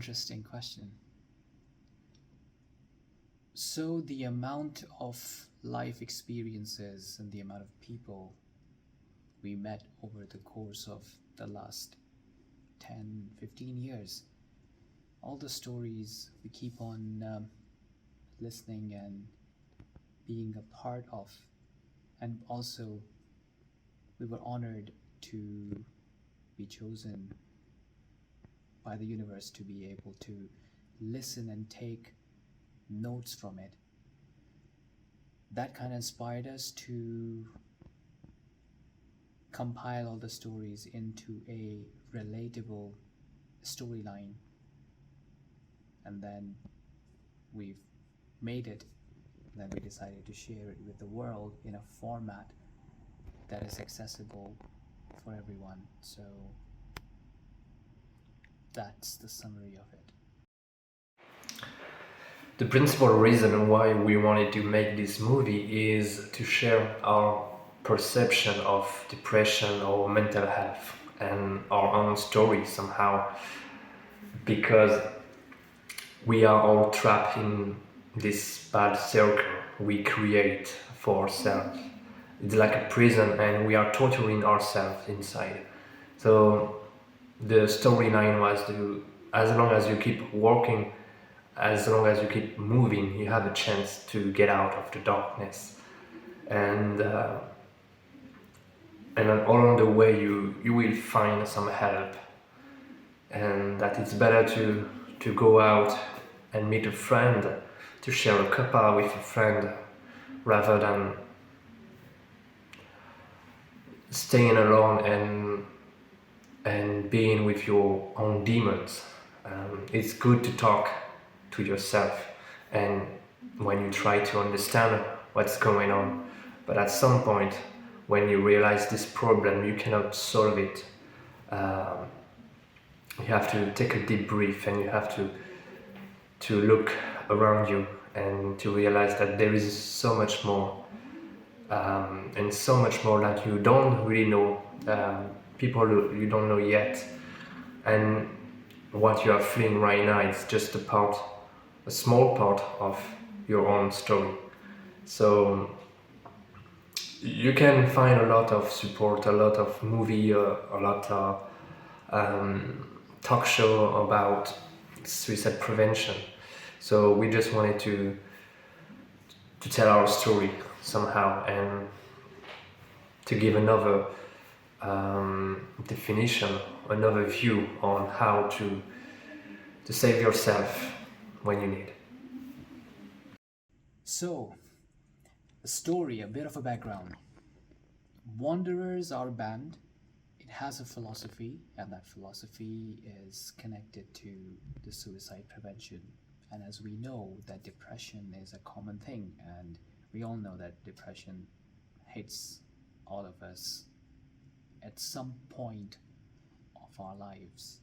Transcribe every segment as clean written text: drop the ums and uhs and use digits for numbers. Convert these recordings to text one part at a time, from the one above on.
interesting question. So, the amount of life experiences and the amount of people we met over the course of the last 10, 15 years, all the stories we keep on listening and being a part of, and also we were honored to be chosen by the universe to be able to listen and take notes from it. That kind of inspired us to compile all the stories into a relatable storyline, and then we've made it. Then we decided to share it with the world in a format that is accessible for everyone. So that's the summary of it. The principal reason why we wanted to make this movie is to share our perception of depression or mental health and our own story somehow, because we are all trapped in this bad circle we create for ourselves. It's like a prison and we are torturing ourselves inside. So the storyline was to, as long as you keep working, as long as you keep moving, you have a chance to get out of the darkness. And along the way you will find some help, and that it's better to go out and meet a friend, to share a cuppa with a friend, rather than staying alone and being with your own demons. It's good to talk to yourself and when you try to understand what's going on, but at some point when you realize this problem you cannot solve it, you have to take a deep breath and you have to look around you and to realize that there is so much more, and so much more that you don't really know, people you don't know yet, and what you are feeling right now is just a small part of your own story. So you can find a lot of support, a lot of movie, a lot of talk show about suicide prevention. So we just wanted to tell our story somehow and to give another definition, another view on how to save yourself when you need. So, a story, a bit of a background. Wanderers, our band, it has a philosophy, and that philosophy is connected to the suicide prevention. And as we know, that depression is a common thing, and we all know that depression hits all of us at some point of our lives.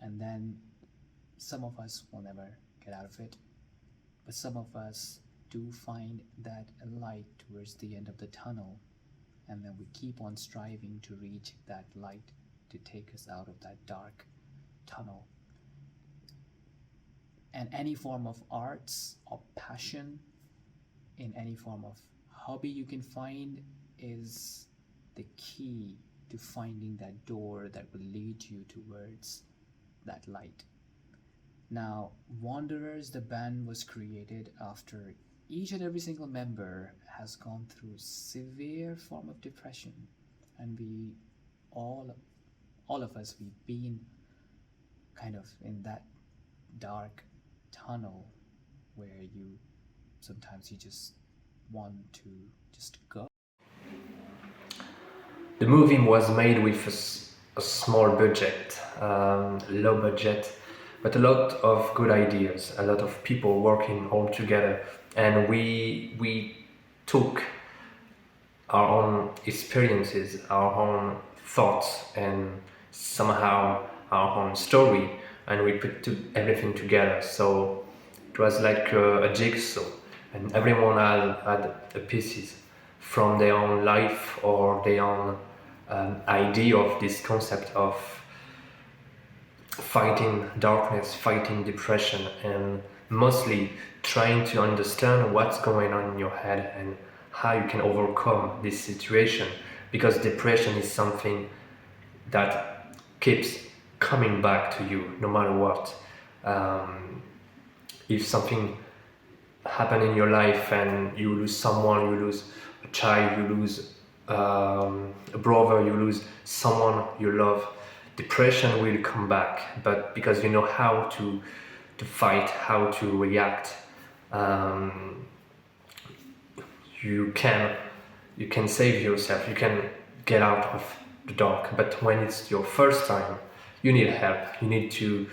And then some of us will never get out of it, but some of us do find that light towards the end of the tunnel, and then we keep on striving to reach that light to take us out of that dark tunnel. And any form of arts or passion, in any form of hobby you can find, is the key to finding that door that will lead you towards that light. Now, Wanderers, the band, was created after each and every single member has gone through severe form of depression, and we all of us, we've been kind of in that dark tunnel where you sometimes you just want to just go. The movie was made with a small budget, low budget, but a lot of good ideas, a lot of people working all together, and we took our own experiences, our own thoughts, and somehow our own story, and we put everything together. So it was like a jigsaw, and everyone had the pieces from their own life or their own idea of this concept of fighting darkness, fighting depression, and mostly trying to understand what's going on in your head and how you can overcome this situation. Because depression is something that keeps coming back to you no matter what. If something happen in your life and you lose someone, you lose a child, you lose a brother, you lose someone you love, depression will come back. But because you know how to fight, how to react, um, you can you can save yourself. You can get out of the dark. But when it's your first time, you need help. You need to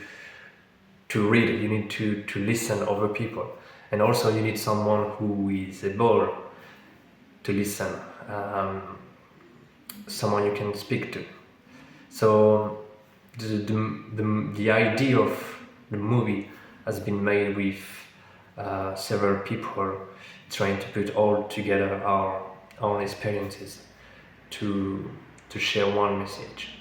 read, you need to listen over people, and also you need someone who is able to listen, someone you can speak to. So the idea of the movie has been made with several people trying to put all together our own experiences to share one message.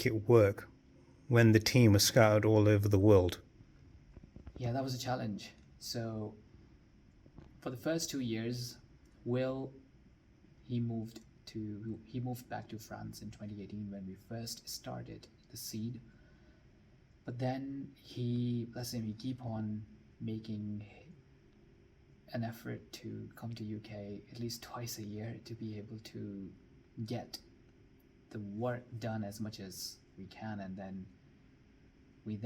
It work when the team was scattered all over the world? Yeah, that was a challenge. So for the first 2 years, Will he moved back to France in 2018 when we first started the seed. But then he, bless him, he keep on making an effort to come to UK at least twice a year to be able to get the work done as much as we can, and then we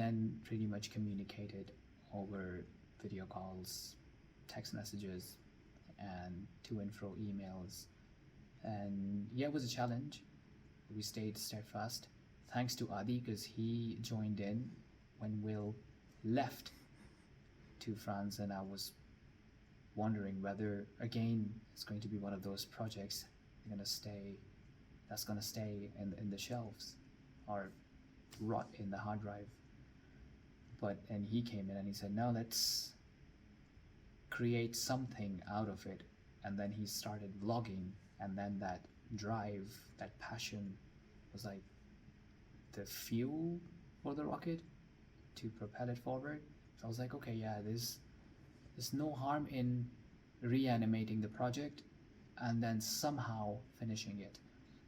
pretty much communicated over video calls, text messages, and to and fro emails. And yeah, it was a challenge. We stayed steadfast. Thanks to Adi, because he joined in when Will left to France, and I was wondering whether again it's going to be one of those projects that's going to stay in the shelves or rot in the hard drive. And he came in and he said, no, let's create something out of it. And then he started vlogging, and then that drive, that passion was like the fuel for the rocket to propel it forward. So I was like, okay, yeah, there's no harm in reanimating the project and then somehow finishing it.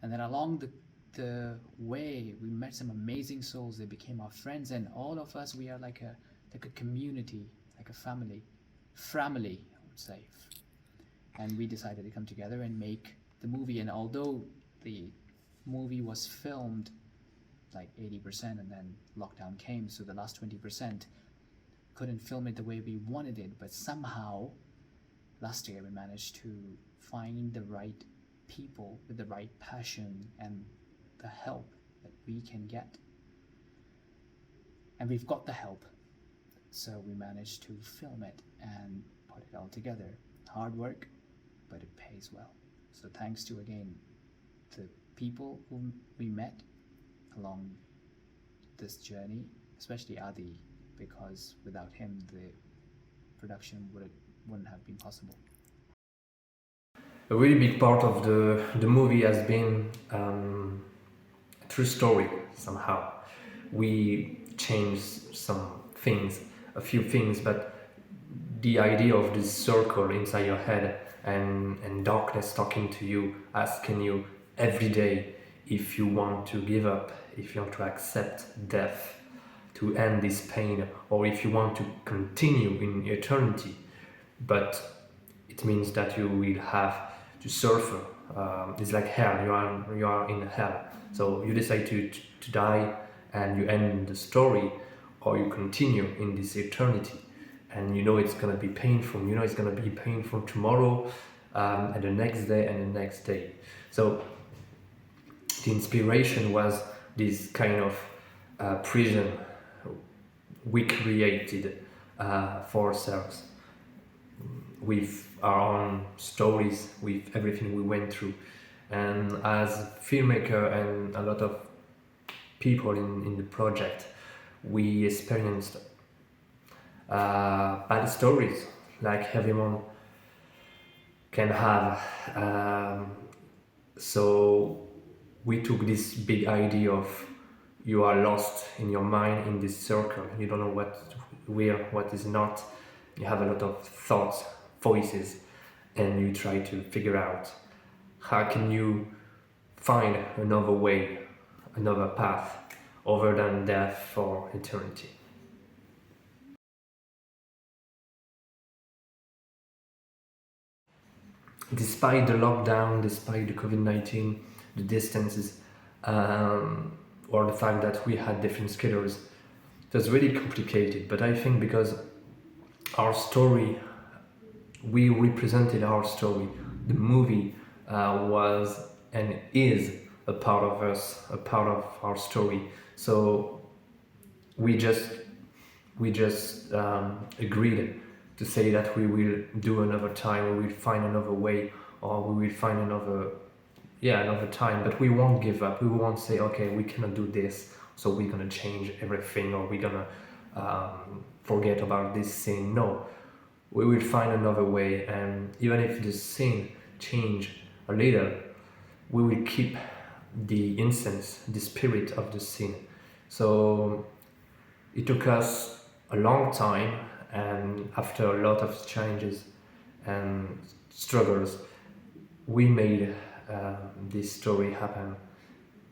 And then along the way, we met some amazing souls. They became our friends, and all of us, we are like a community, like a family, I would say. And we decided to come together and make the movie. And although the movie was filmed like 80%, and then lockdown came, so the last 20% couldn't film it the way we wanted it, but somehow last year we managed to find the right people with the right passion and the help that we can get. And we've got the help, so we managed to film it and put it all together. Hard work, but it pays well. So thanks to, again, the people whom we met along this journey, especially Adi, because without him the production wouldn't have been possible. A really big part of the movie has been a true story somehow. We changed some things, a few things, but the idea of this circle inside your head and darkness talking to you, asking you every day if you want to give up, if you want to accept death, to end this pain, or if you want to continue in eternity. But it means that you will have to suffer. It's like hell. You are in hell. So you decide to die and you end the story, or you continue in this eternity. And you know it's gonna be painful. You know it's gonna be painful tomorrow, and the next day, and the next day. So the inspiration was this kind of prison we created for ourselves, with our own stories, with everything we went through. And as a filmmaker and a lot of people in the project, we experienced bad stories, like everyone can have So we took this big idea of you are lost in your mind in this circle. You don't know what where, what is not. You have a lot of thoughts, voices, and you try to figure out how can you find another way, another path other than death for eternity. Despite the lockdown, despite the COVID-19, the distances, or the fact that we had different schedules, it was really complicated. But I think because our story, we represented our story, the movie was and is a part of us, a part of our story. So we just agreed to say that we will do another time, we will find another way, or we will find another time. But we won't give up. We won't say, okay, we cannot do this, so we're gonna change everything, or we're gonna forget about this scene. No, we will find another way, and even if the scene change a little, we will keep the essence, the spirit of the scene. So it took us a long time, and after a lot of challenges and struggles, we made this story happen.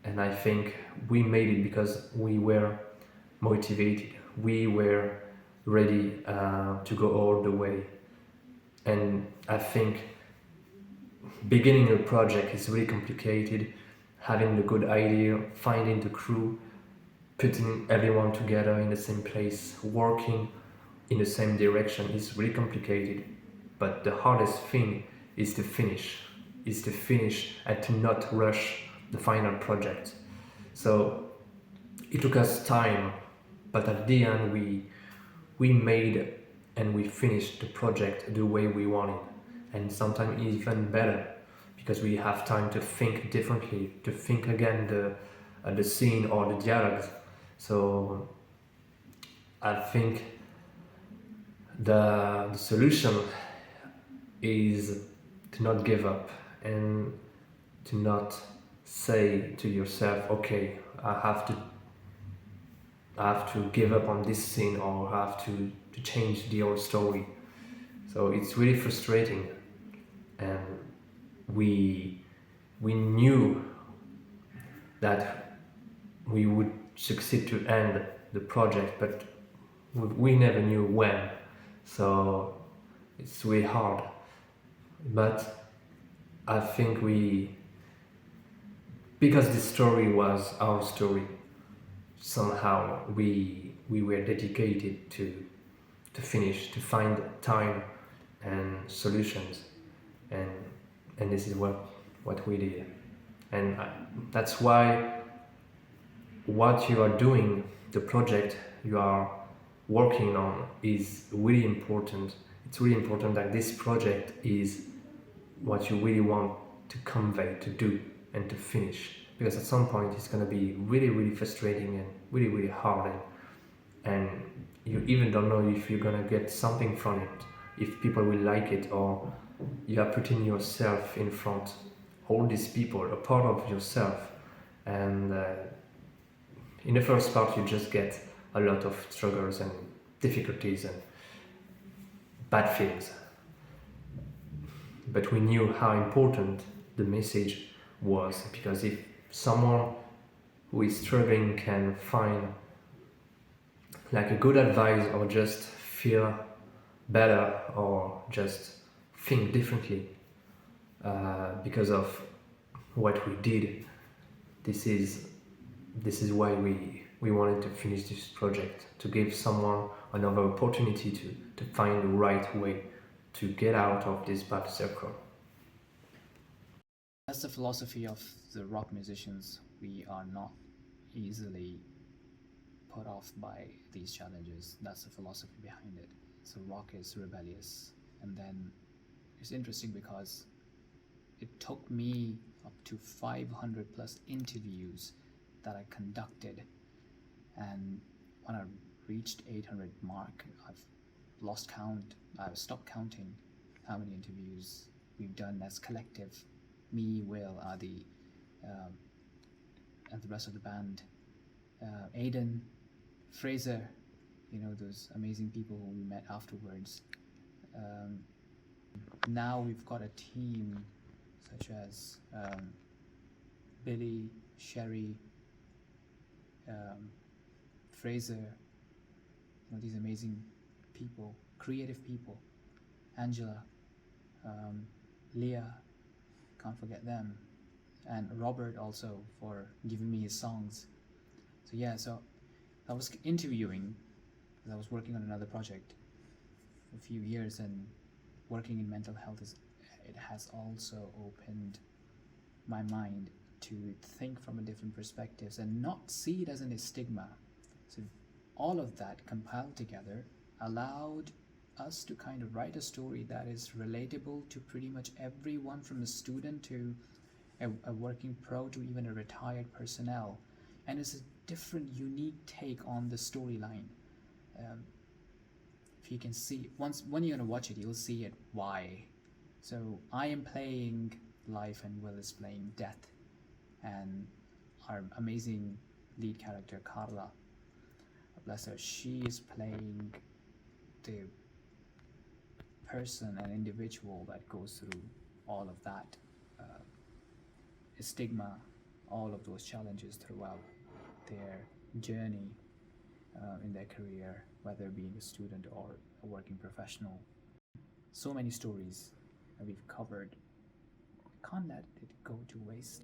And I think we made it because we were motivated, we were ready to go all the way. And I think beginning a project is really complicated. Having the good idea, finding the crew, putting everyone together in the same place, working in the same direction is really complicated. But the hardest thing is to finish, and to not rush the final project. So it took us time, but at the end we made and we finished the project the way we wanted, and sometimes even better because we have time to think differently, to think again the scene or the dialogues. So I think the solution is to not give up and to not say to yourself, okay, I have to give up on this scene, or I have to change the whole story. So it's really frustrating, and we knew that we would succeed to end the project, but we never knew when. So it's really hard. But I think because this story was our story, somehow we were dedicated to finish, to find time and solutions, and this is what we did. And that's why what you are doing, the project you are working on, is really important. It's really important that this project is what you really want to convey, to do, and to finish. Because at some point it's going to be really, really frustrating and really, really hard, and you even don't know if you're going to get something from it, if people will like it, or you are putting yourself in front, all these people, a part of yourself, and in the first part you just get a lot of struggles and difficulties and bad feelings. But we knew how important the message was, because if someone who is struggling can find like a good advice, or just feel better, or just think differently because of what we did, this is why we wanted to finish this project, to give someone another opportunity to find the right way to get out of this bad circle. That's the philosophy of the rock musicians. We are not easily put off by these challenges. That's the philosophy behind it. So rock is rebellious. And then it's interesting because it took me up to 500 plus interviews that I conducted, and when I reached 800 mark, I've lost count. I've stopped counting how many interviews we've done as collective me, Will, Adi, and the rest of the band, Aiden, Fraser, those amazing people who we met afterwards. Now we've got a team such as Billy, Sherry, Fraser, these amazing people, creative people, Angela, Leah, can't forget them, and Robert also for giving me his songs. So I was interviewing because I was working on another project for a few years, and working in mental health it has also opened my mind to think from a different perspectives and not see it as a stigma. So all of that compiled together allowed us to kind of write a story that is relatable to pretty much everyone, from a student to a working pro to even a retired personnel, and it's a different, unique take on the storyline. If you can see, when you're gonna watch it, you'll see it why. So I am playing life and Will is playing death, and our amazing lead character Carla, bless her, she is playing the person and individual that goes through all of that stigma, all of those challenges throughout their journey in their career, whether being a student or a working professional. So many stories that we've covered. Can't let it go to waste.